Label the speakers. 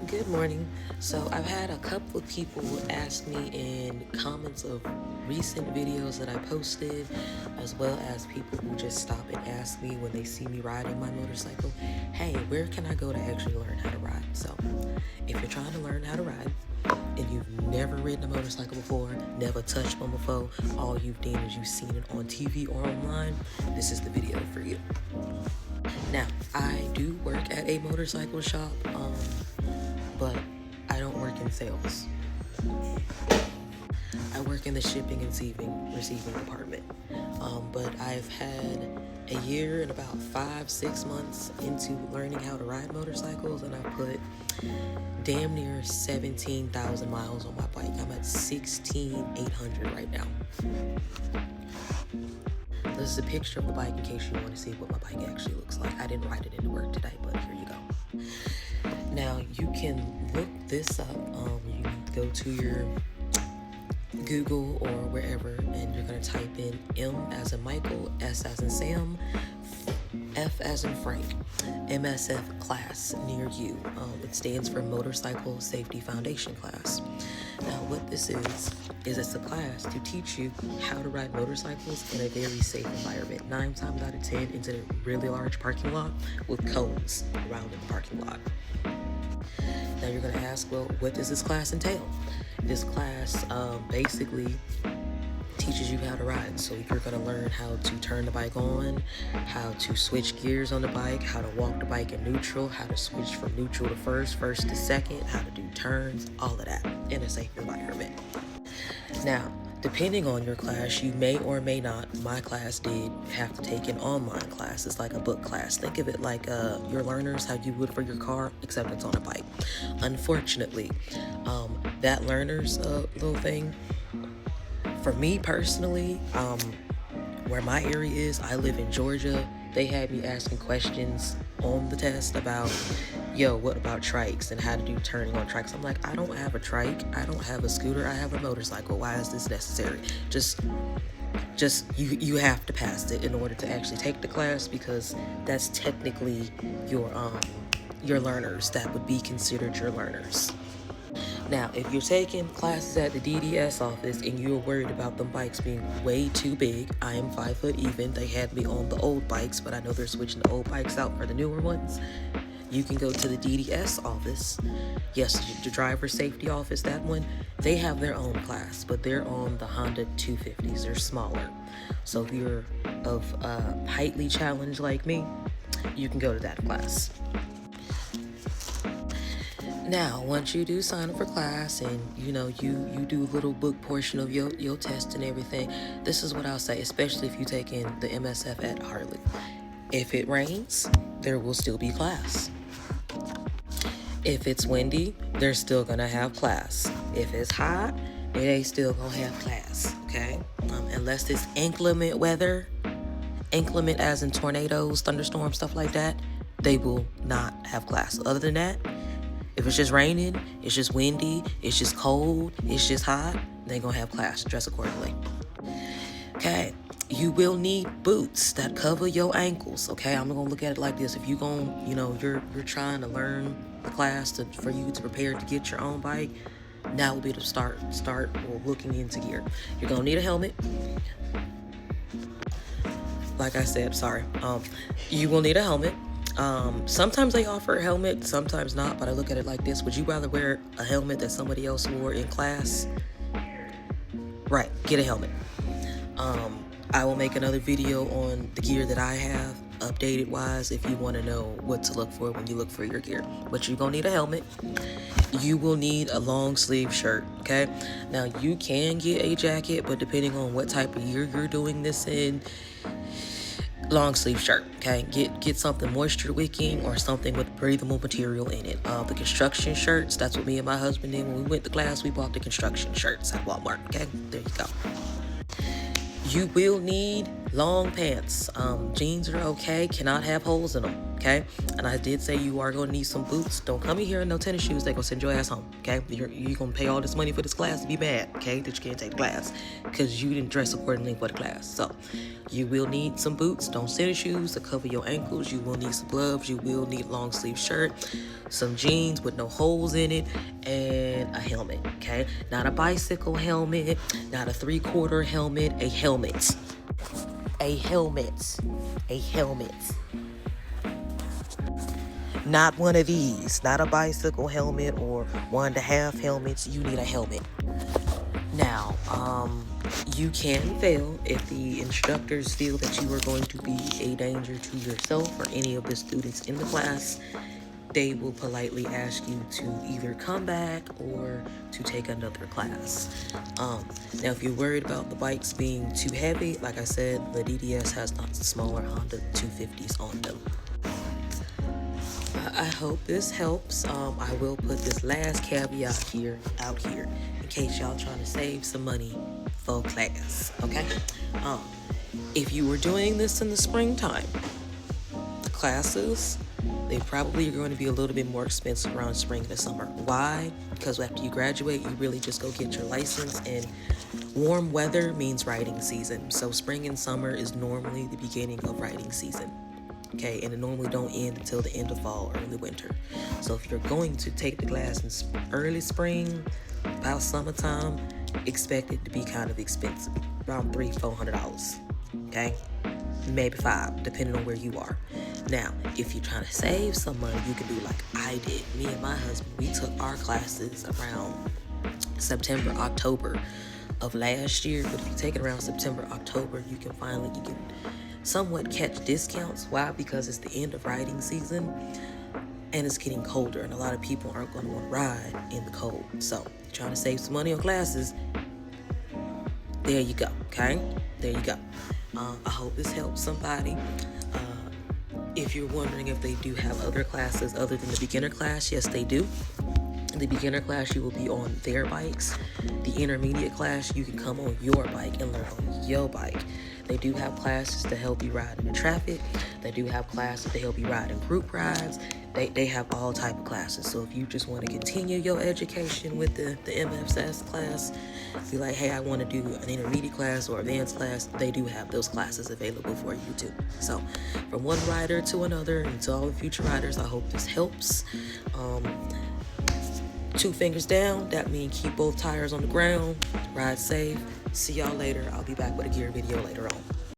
Speaker 1: Good morning. So I've had a couple of people ask me in comments of recent videos that I posted, as well as people who just stop and ask me when they see me riding my motorcycle, hey, where can I go to actually learn how to ride? So if you're trying to learn how to ride and you've never ridden a motorcycle before, never touched one before, all you've done is you've seen it on TV or online, this is the video for you. Now, I do work at a motorcycle shop, but I don't work in sales. I work in the shipping and receiving department. But I've had a year and about 5-6 months into learning how to ride motorcycles, and I put damn near 17,000 miles on my bike. I'm at 16,800 right now. This is a picture of the bike in case you want to see what my bike actually looks like. I didn't ride it into work today, but here you go. Now, you can look this up. You go to your Google or wherever, and you're going to type in M as in Michael, S as in Sam, F as in Frank, MSF class near you. It stands for Motorcycle Safety Foundation class. Now, what this is it's a class to teach you how to ride motorcycles in a very safe environment. 9 times out of 10, it's in a really large parking lot with cones around the parking lot. Now you're going to ask, well, what does this class entail? This class basically teaches you how to ride. So you're going to learn how to turn the bike on, how to switch gears on the bike, how to walk the bike in neutral, how to switch from neutral to first to second, how to do turns, all of that in a safe environment. Now, depending on your class, you may or may not, my class did have to take an online class. It's like a book class. Think of it like your learners, how you would for your car, except it's on a bike. Unfortunately, that learners little thing, for me personally, where my area is, I live in Georgia, they had me asking questions on the test about, what about trikes and how to do turning on trikes. I'm like, I don't have a trike, I don't have a scooter, I have a motorcycle. Why is this necessary? Just you have to pass it in order to actually take the class, because that's technically your learners. That would be considered your learners. Now, if you're taking classes at the DDS office and you're worried about them bikes being way too big, I am 5 foot even. They had me on the old bikes, but I know they're switching the old bikes out for the newer ones. You can go to the DDS office. Yes, the driver safety office, that one, they have their own class, but they're on the Honda 250s. They're smaller. So if you're of heightly challenged like me, you can go to that class. Now, once you do sign up for class and you do a little book portion of your test and everything, this is what I'll say, especially if you take in the MSF at Harley. If it rains, there will still be class. If it's windy, they're still gonna have class. If it's hot, they still gonna have class, okay? Unless it's inclement weather, inclement as in tornadoes, thunderstorms, stuff like that, they will not have class. Other than that, if it's just raining, it's just windy, it's just cold, it's just hot, they're gonna have class. Dress accordingly. Okay, you will need boots that cover your ankles. Okay, I'm gonna look at it like this. If you're you're trying to learn the class for you to prepare to get your own bike, now will be the start looking into gear. You're gonna need a helmet. Like I said, you will need a helmet. Sometimes they offer a helmet, sometimes not, but I look at it like this. Would you rather wear a helmet that somebody else wore in class? Right, get a helmet. I will make another video on the gear that I have, updated wise, if you want to know what to look for when you look for your gear. But you're going to need a helmet. You will need a long sleeve shirt, okay? Now, you can get a jacket, but depending on what type of year you're doing this in, long sleeve shirt, okay? Get something moisture wicking or something with breathable material in it. The construction shirts, that's what me and my husband did when we went to class. We bought the construction shirts at Walmart, okay? There you go. You will need long pants. Jeans are okay, cannot have holes in them. okay? And I did say you are gonna need some boots. Don't come in here in no tennis shoes. They gonna send your ass home, okay? You're gonna pay all this money for this class to be mad, okay? That you can't take the class because you didn't dress accordingly for the class. So you will need some boots. Don't tennis shoes to cover your ankles. You will need some gloves. You will need long sleeve shirt, some jeans with no holes in it, and a helmet, okay? Not a bicycle helmet, not a 3/4 helmet, a helmet. A helmet. A helmet. Not one of these. Not a bicycle helmet or 1.5 helmets. You need a helmet. Now, you can fail if the instructors feel that you are going to be a danger to yourself or any of the students in the class. They will politely ask you to either come back or to take another class. Now, if you're worried about the bikes being too heavy, like I said, the DDS has the smaller Honda 250s on them. I hope this helps. I will put this last caveat out here in case y'all trying to save some money for class, okay? If you were doing this in the springtime, classes, they probably are going to be a little bit more expensive around spring and summer. Why? Because after you graduate, you really just go get your license, and warm weather means riding season. So spring and summer is normally the beginning of riding season. Okay, and it normally don't end until the end of fall, early winter. So if you're going to take the class in early spring, about summertime, expect it to be kind of expensive, around $300-400. Okay, maybe $500, depending on where you are. Now, if you're trying to save some money, you can do like I did. Me and my husband, we took our classes around September, October of last year. But if you take it around September, October, you can somewhat catch discounts. Why? Because it's the end of riding season and it's getting colder, and a lot of people aren't going to want to ride in the cold. So, trying to save some money on classes, there you go, okay? There you go. I hope this helps somebody. If you're wondering if they do have other classes other than the beginner class, yes, they do. In the beginner class, you will be on their bikes. The intermediate class, you can come on your bike and learn on your bike. They do have classes to help you ride in the traffic. They do have classes to help you ride in group rides. They have all type of classes. So if you just want to continue your education with the MFS class, be like, hey, I want to do an intermediate class or advanced class, they do have those classes available for you too. So from one rider to another, and to all the future riders, I hope this helps. 2 fingers down, that means keep both tires on the ground, ride safe. See y'all later. I'll be back with a gear video later on.